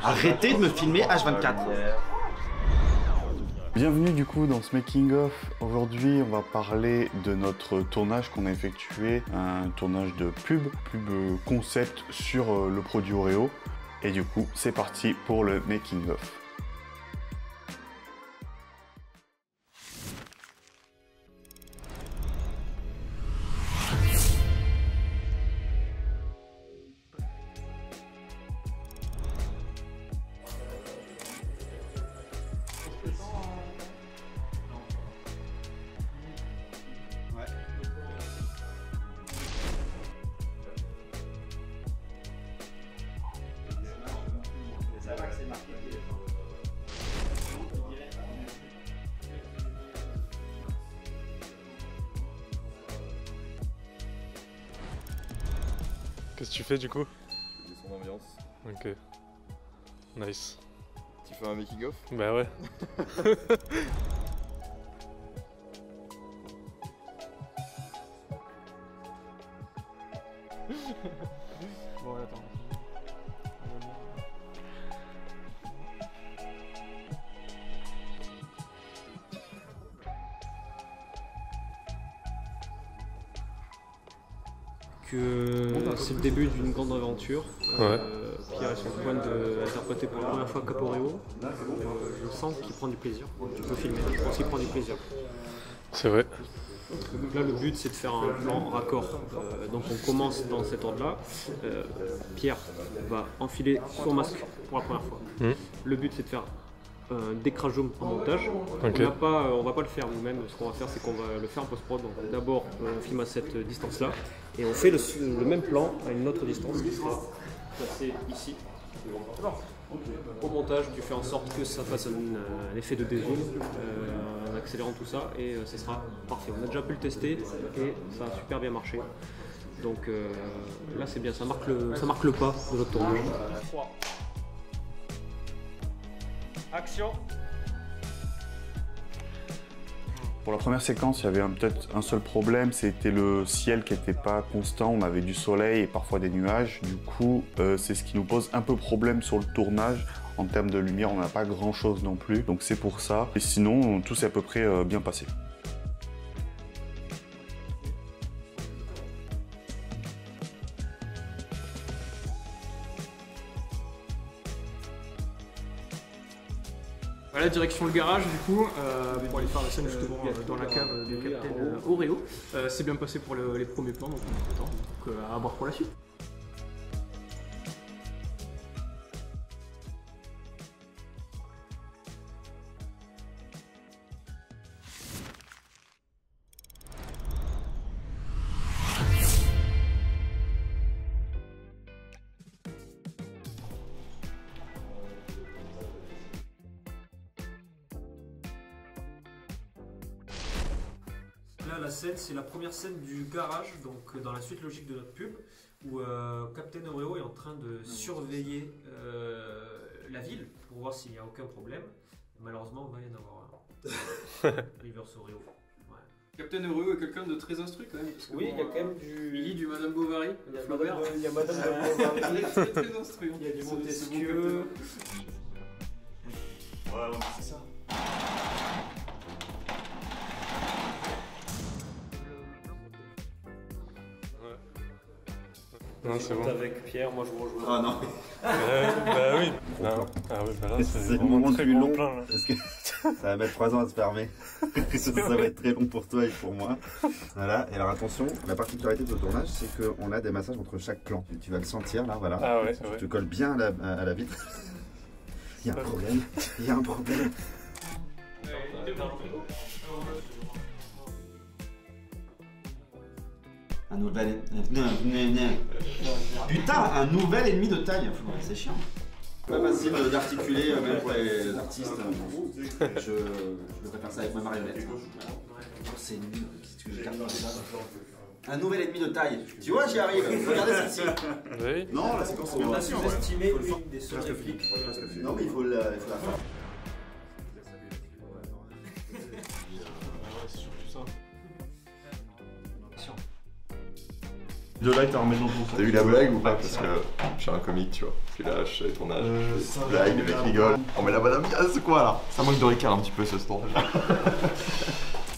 Arrêtez de me filmer H24. Bienvenue du coup dans ce making of. Aujourd'hui on va parler de notre tournage qu'on a effectué, un tournage de pub concept sur le produit Oreo. Et du coup c'est parti pour le making of. Qu'est-ce que tu fais du coup? Je fais son ambiance. Ok. Nice. Tu fais un making of? Bah ouais. Bon, attends. Que c'est le début d'une grande aventure. Pierre est sur le point d'interpréter pour la première fois Caporéo. Je sens qu'il prend du plaisir. Tu peux filmer, je pense qu'il prend du plaisir. C'est vrai. Donc là, le but c'est de faire un plan raccord. Donc on commence dans cet ordre-là. Pierre va enfiler son masque pour la première fois. Le but c'est de faire un décrage zoom en montage. Okay. On va pas le faire nous-mêmes. Ce qu'on va faire, c'est qu'on va le faire en post-prod. Donc d'abord, on filme à cette distance-là et on fait le même plan à une autre distance qui sera placée ici. Au montage, tu fais en sorte que ça fasse un effet de dézoom en accélérant tout ça et ce sera parfait. On a déjà pu le tester et ça a super bien marché. Donc là c'est bien, ça marque le pas de notre tournage. 3. Action. Pour la première séquence, il y avait peut-être un seul problème, c'était le ciel qui n'était pas constant, on avait du soleil et parfois des nuages. Du coup, c'est ce qui nous pose un peu problème sur le tournage. En termes de lumière, on n'a pas grand-chose non plus, donc c'est pour ça. Et sinon, tout s'est à peu près bien passé. Voilà, direction le garage du coup, pour aller faire la scène justement dans la cave du Captain Oreo. C'est bien passé pour les premiers plans, donc on est content. Donc à voir pour la suite. Là, la scène, c'est la première scène du garage, donc dans la suite logique de notre pub, où Captain Oreo est en train de surveiller la ville pour voir s'il n'y a aucun problème. Malheureusement, il va y en avoir un. Reverse Oreo. Ouais. Captain Oreo est quelqu'un de très instruit quand même. Parce que Oui, il y a quand même du. Il lit du Madame Bovary. Il y a Madame Bovary. Il est très très instruit. Il y a du Montesquieu. Ouais, c'est ça. Non, c'est bon. Avec Pierre, moi je vous rejoins. Ah non. Bah oui. Non. Ah oui, bah là, C'est le vraiment moment très le plus gros long plan, là. parce que ça va mettre 3 ans à se fermer. Ça va être très long pour toi et pour moi. Voilà, et alors attention, la particularité de ce tournage, c'est qu'on a des massages entre chaque plan. Tu vas le sentir là, voilà. Ah ouais, c'est Tu vrai. te colles bien à la vitre. Il y a un problème, il y a un problème. Un nouvel... Putain, un nouvel ennemi de taille. C'est chiant. Pas facile d'articuler, même pour les artistes. Je préfère ça avec ma marionnette. C'est nul. Qu'est-ce que je garde comme ça? Un nouvel ennemi de taille. Tu vois, j'y arrive. Regardez celle-ci. Oui. Non, la séquence c'est bien. On a sous-estimé une des seules répliques. Non, mais il faut la faire. De là, il t'a remis dans ton T'as eu la blague ou pas? Parce que je suis un comique, tu vois. Puis là, je suis avec ton âge, je fais des blagues, les mecs rigolent. Oh mais la bonne amie, c'est quoi là? Ça manque de Ricard un petit peu ce stand.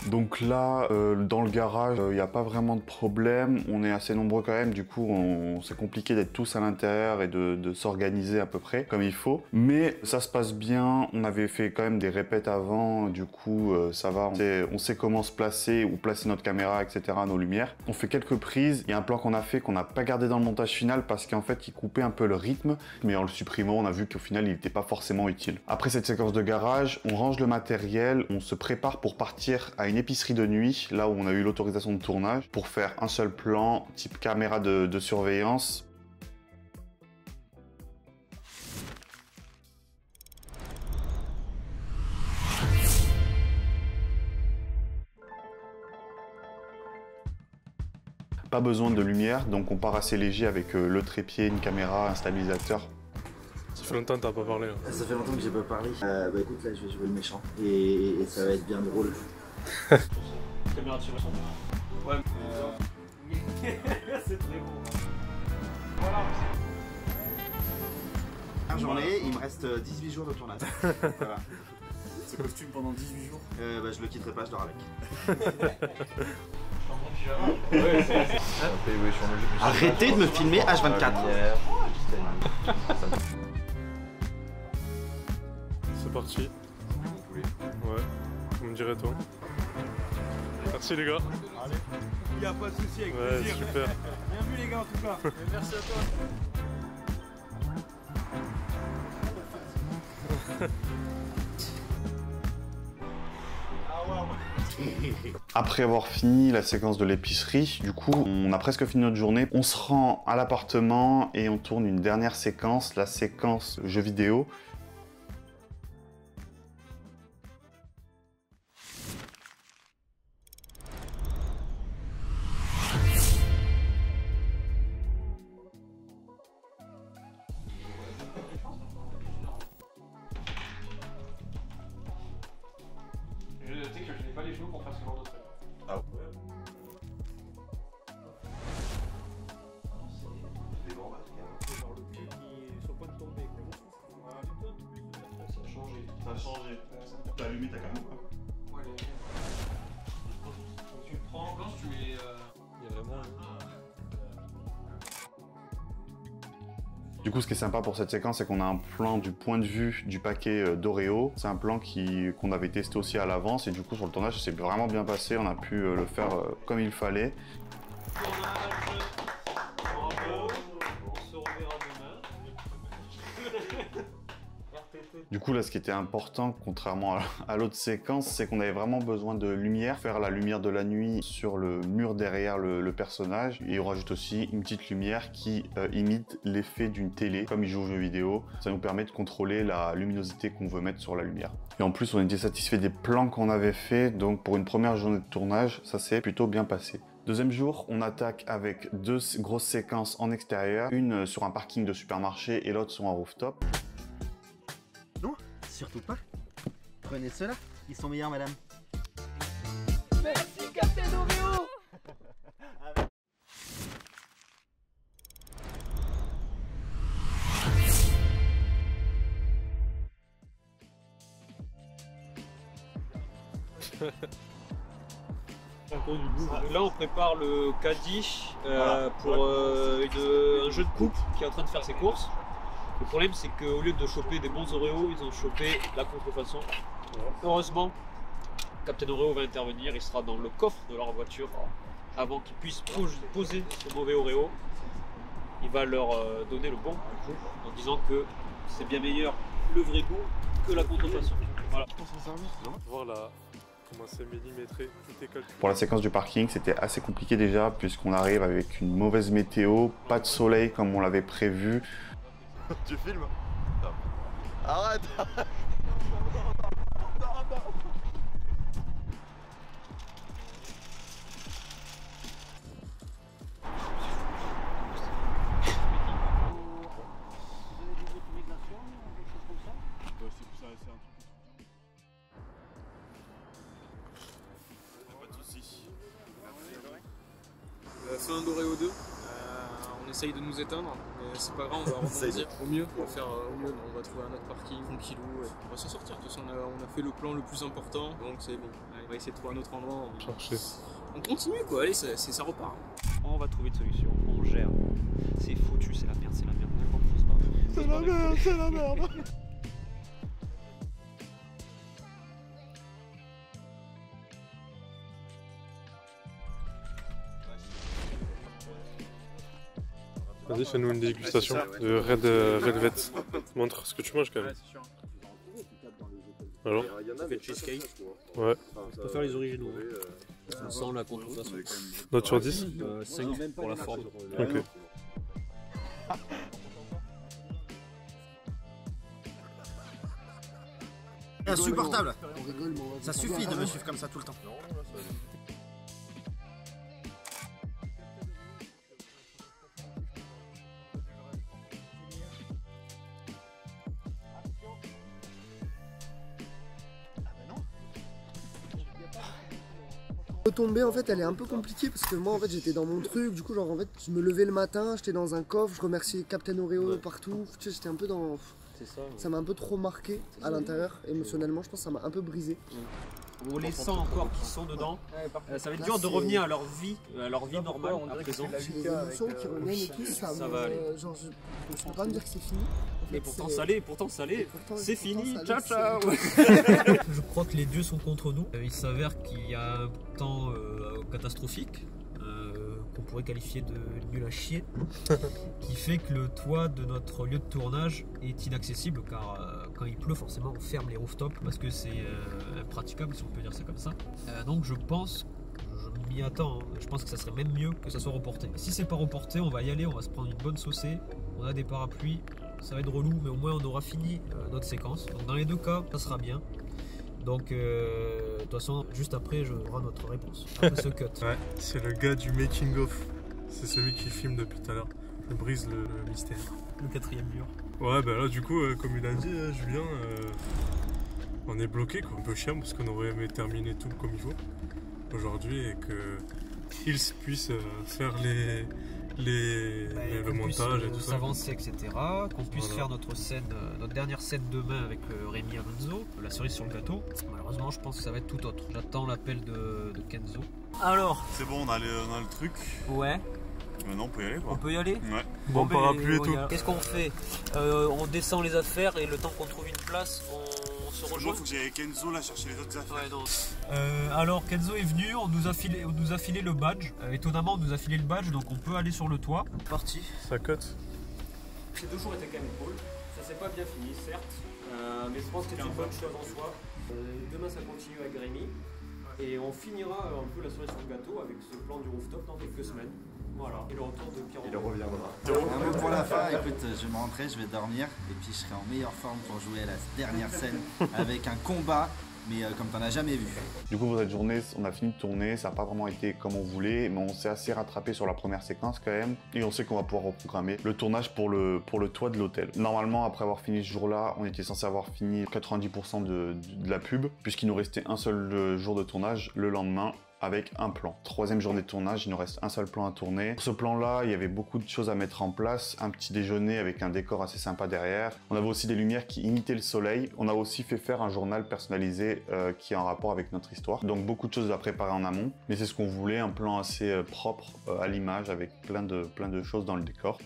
Donc là, dans le garage, il n'y a pas vraiment de problème. On est assez nombreux quand même, du coup, c'est compliqué d'être tous à l'intérieur et de s'organiser à peu près comme il faut. Mais ça se passe bien. On avait fait quand même des répètes avant, du coup, ça va. On sait comment se placer, où placer notre caméra, etc., nos lumières. On fait quelques prises. Il y a un plan qu'on a fait qu'on n'a pas gardé dans le montage final parce qu'en fait, il coupait un peu le rythme. Mais en le supprimant, on a vu qu'au final, il n'était pas forcément utile. Après cette séquence de garage, on range le matériel, on se prépare pour partir à une épicerie de nuit, là où on a eu l'autorisation de tournage, pour faire un seul plan, type caméra de surveillance. Pas besoin de lumière, donc on part assez léger avec le trépied, une caméra, un stabilisateur. Ça fait longtemps que t'as pas parlé. Là. Ça fait longtemps que j'ai pas parlé. Bah écoute, là je vais jouer le méchant et ça va être bien drôle. Caméra de surveillance. Ouais. C'est très bon. Voilà. Première journée, il me reste 18 jours de tournage. Voilà. Ce costume pendant 18 jours. Bah je le quitterai pas, je dors avec. Arrêtez de me filmer H24. C'est parti. Ouais, comme dirait toi. Merci les gars. Allez. Il n'y a pas de souci, avec ouais, plaisir. super. Bien vu les gars en tout cas. Merci à toi. Après avoir fini la séquence de l'épicerie, du coup, on a presque fini notre journée. On se rend à l'appartement et on tourne une dernière séquence, la séquence jeu vidéo. Les genoux pour faire ce genre de truc. Ah ouais. Genre le cul qui est sur le point de tomber. Ça a changé. Ça a changé. T'as allumé ta caméra ou pas? Ouais, tu le prends, quand tu mets. Il y a vraiment. Du coup, ce qui est sympa pour cette séquence, c'est qu'on a un plan du point de vue du paquet d'Oreo. C'est un plan qu'on avait testé aussi à l'avance et du coup, sur le tournage, ça s'est vraiment bien passé. On a pu le faire comme il fallait. Du coup, là, ce qui était important, contrairement à l'autre séquence, c'est qu'on avait vraiment besoin de lumière, faire la lumière de la nuit sur le mur derrière le personnage. Et on rajoute aussi une petite lumière qui imite l'effet d'une télé, comme il joue aux jeux vidéo. Ça nous permet de contrôler la luminosité qu'on veut mettre sur la lumière. Et en plus, on était satisfait des plans qu'on avait fait, donc pour une première journée de tournage, ça s'est plutôt bien passé. Deuxième jour, on attaque avec deux grosses séquences en extérieur, une sur un parking de supermarché et l'autre sur un rooftop. Non, surtout pas. Prenez ceux-là, ils sont meilleurs, madame. Merci, Captain Oreo. Là, on prépare le caddie pour un jeu de coupe qui est en train de faire ses courses. Le problème, c'est qu'au lieu de choper des bons Oreos, ils ont chopé la contrefaçon. Heureusement, Captain Oreo va intervenir, il sera dans le coffre de leur voiture avant qu'ils puissent poser ce mauvais Oreo. Il va leur donner le bon goût en disant que c'est bien meilleur le vrai goût que la contrefaçon. Voilà. Voir comment c'est millimétré, tout est calculé. Pour la séquence du parking, c'était assez compliqué déjà puisqu'on arrive avec une mauvaise météo, pas de soleil comme on l'avait prévu. Tu filmes? Arrête. C'est un d'Oreo 2. essayent de nous éteindre, mais c'est pas grave, on va rebondir au mieux, on va faire au mieux, on va trouver un autre parking, tranquillou, et on va s'en sortir. De toute façon, on a fait le plan le plus important, donc c'est bon. Allez, on va essayer de trouver un autre endroit. On continue quoi, allez, ça repart. On va trouver une solution, on gère. C'est foutu, c'est la merde, c'est la merde. C'est la merde, c'est la merde. Vas-y, fais-nous une dégustation de Red Velvet. Montre ce que tu manges quand même. Alors, Ça fait le cheesecake. ouais. On peut faire les originaux. Sans la contrefaçon. Note sur 10. 5 pour la forme. Ok. Insupportable. Ça suffit de me suivre comme ça tout le temps. Retomber en fait elle est un peu compliquée parce que moi en fait j'étais dans mon truc, du coup genre en fait je me levais le matin, j'étais dans un coffre, je remerciais Captain Oreo partout, tu sais j'étais un peu dans... Ça m'a un peu trop marqué à l'intérieur, émotionnellement je pense que ça m'a un peu brisé. On les sent encore qui sont dedans. Ça va être dur de revenir à leur vie normale à présent. J'ai des émotions qui reviennent et tout, ça va aller. Genre je peux pas me dire que c'est fini. En fait, Et pourtant ça l'est, c'est fini, ciao ciao. Je crois que les dieux sont contre nous. Il s'avère qu'il y a un temps catastrophique, qu'on pourrait qualifier de nul à chier, qui fait que le toit de notre lieu de tournage est inaccessible car quand il pleut forcément on ferme les rooftops parce que c'est impraticable si on peut dire ça comme ça. Donc je pense, je m'y attends, je pense que ça serait même mieux que ça soit reporté. Si c'est pas reporté, on va y aller, on va se prendre une bonne saucée, on a des parapluies, ça va être relou mais au moins on aura fini notre séquence. Donc dans les deux cas ça sera bien. Donc de toute façon juste après je aurai notre réponse après ce cut. Ouais, c'est le gars du making of. C'est celui qui filme depuis tout à l'heure. Je brise le mystère. Le quatrième mur. Ouais, bah là du coup, comme il a dit Julien, on est bloqué quoi, un peu chiant parce qu'on aurait aimé terminer tout comme il faut aujourd'hui et que Hills puisse faire le montage et tout ça. S'avancer, etc. Qu'on puisse faire notre scène, notre dernière scène demain avec Rémi Alonso, la cerise sur le gâteau. Malheureusement, je pense que ça va être tout autre. J'attends l'appel de Kenzo. Alors, C'est bon, on a le truc. ouais, Maintenant, on peut y aller quoi. on peut y aller. Ouais. Bon parapluie et tout. Qu'est-ce qu'on fait? On descend les affaires et le temps qu'on trouve une place, on se rejoint. Faut que j'aille Kenzo là chercher les autres affaires. Ouais, non. Alors Kenzo est venu, on nous a filé le badge. Étonnamment, on nous a filé le badge, donc on peut aller sur le toit. Parti. Ça cote. Ces 2 jours étaient quand même cool. Ça s'est pas bien fini, certes, mais je pense que c'est une bonne chose en soi. Demain, ça continue avec Rémi. Et on finira un peu la cerise sur le gâteau avec ce plan du rooftop dans quelques semaines. Voilà, et le retour de Pierrot. Il reviendra. Un mot pour la fin, écoute, je vais me rentrer, je vais dormir et puis je serai en meilleure forme pour jouer à la dernière scène avec un combat, mais comme t'en as jamais vu. Du coup, pour cette journée, on a fini de tourner, ça n'a pas vraiment été comme on voulait, mais on s'est assez rattrapé sur la première séquence quand même, et on sait qu'on va pouvoir reprogrammer le tournage pour le toit de l'hôtel. Normalement, après avoir fini ce jour-là, on était censé avoir fini 90% de la pub, puisqu'il nous restait un seul jour de tournage le lendemain, avec un plan. 3e journée de tournage, il nous reste un seul plan à tourner. Pour ce plan-là, il y avait beaucoup de choses à mettre en place. Un petit déjeuner avec un décor assez sympa derrière. On avait aussi des lumières qui imitaient le soleil. On a aussi fait faire un journal personnalisé qui est en rapport avec notre histoire. Donc beaucoup de choses à préparer en amont. Mais c'est ce qu'on voulait, un plan assez propre à l'image avec plein de choses dans le décor.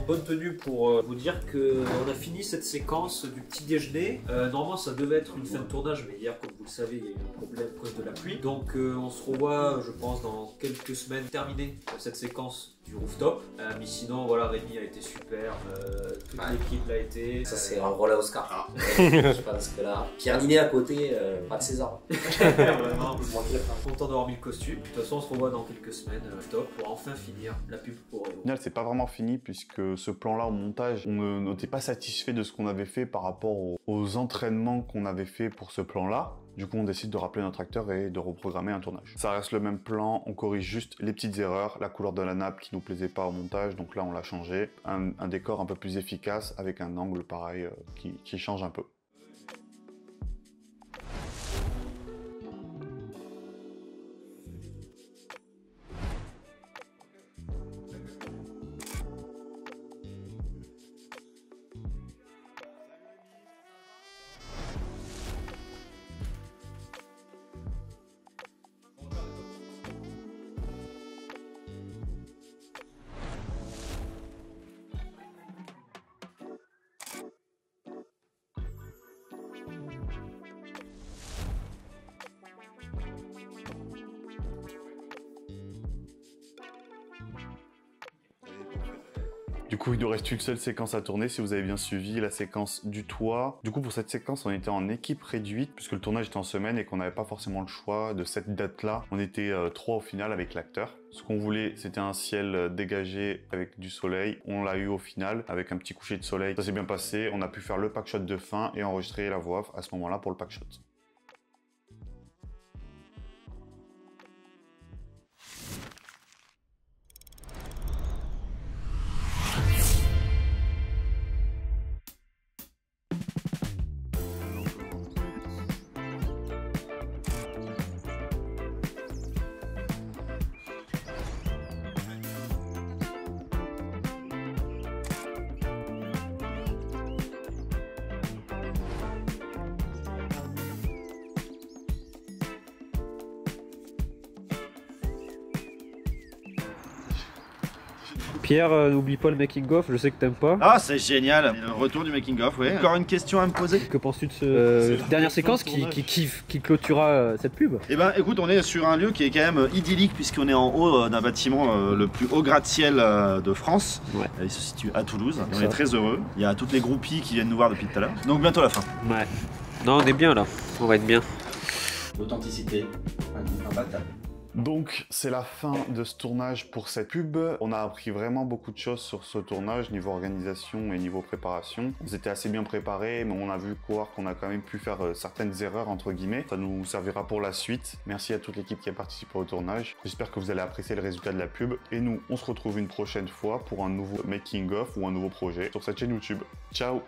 Bonne tenue pour vous dire qu'on a fini cette séquence du petit déjeuner. Normalement ça devait être une fin de tournage, mais hier comme vous le savez il y a eu un problème à cause de la pluie. Donc on se revoit je pense dans quelques semaines terminer cette séquence du rooftop. Mais sinon voilà, Rémi a été super, toute l'équipe l'a été. Ça c'est un rôle à Oscar. Je pense que là, Pierre Ninet à côté, pas de César. Vraiment, content d'avoir mis le costume. De toute façon on se revoit dans quelques semaines top pour enfin finir la pub pour Rémi. Au final, c'est pas vraiment fini puisque ce plan-là au montage, on n'était pas satisfait de ce qu'on avait fait par rapport aux entraînements qu'on avait fait pour ce plan-là. Du coup, on décide de rappeler notre acteur et de reprogrammer un tournage. Ça reste le même plan, on corrige juste les petites erreurs, la couleur de la nappe qui nous plaisait pas au montage, donc là on l'a changé. Un décor un peu plus efficace avec un angle pareil qui change un peu. Du coup, il nous reste une seule séquence à tourner, si vous avez bien suivi, la séquence du toit. Du coup, pour cette séquence, on était en équipe réduite, puisque le tournage était en semaine et qu'on n'avait pas forcément le choix de cette date-là. On était 3 au final avec l'acteur. Ce qu'on voulait, c'était un ciel dégagé avec du soleil. On l'a eu au final, avec un petit coucher de soleil. Ça s'est bien passé, on a pu faire le pack shot de fin et enregistrer la voix off à ce moment-là pour le pack shot. Pierre, n'oublie pas le making of, je sais que t'aimes pas. Ah, c'est génial, le retour du making of, oui. Encore une question à me poser. Que penses-tu de cette dernière séquence qui clôturera cette pub? Eh ben écoute, on est sur un lieu qui est quand même idyllique puisqu'on est en haut d'un bâtiment, le plus haut gratte-ciel de France. Ouais. Il se situe à Toulouse, et on est très heureux. Il y a toutes les groupies qui viennent nous voir depuis tout à l'heure. Donc bientôt la fin. Ouais. Non, on est bien là, on va être bien. L'authenticité, imbattable. Donc c'est la fin de ce tournage pour cette pub. On a appris vraiment beaucoup de choses sur ce tournage, niveau organisation et niveau préparation. On s'était assez bien préparé, mais on a vu qu'on a quand même pu faire certaines erreurs entre guillemets. Ça nous servira pour la suite. Merci à toute l'équipe qui a participé au tournage. J'espère que vous allez apprécier le résultat de la pub. Et nous, on se retrouve une prochaine fois pour un nouveau making of ou un nouveau projet sur cette chaîne YouTube. Ciao!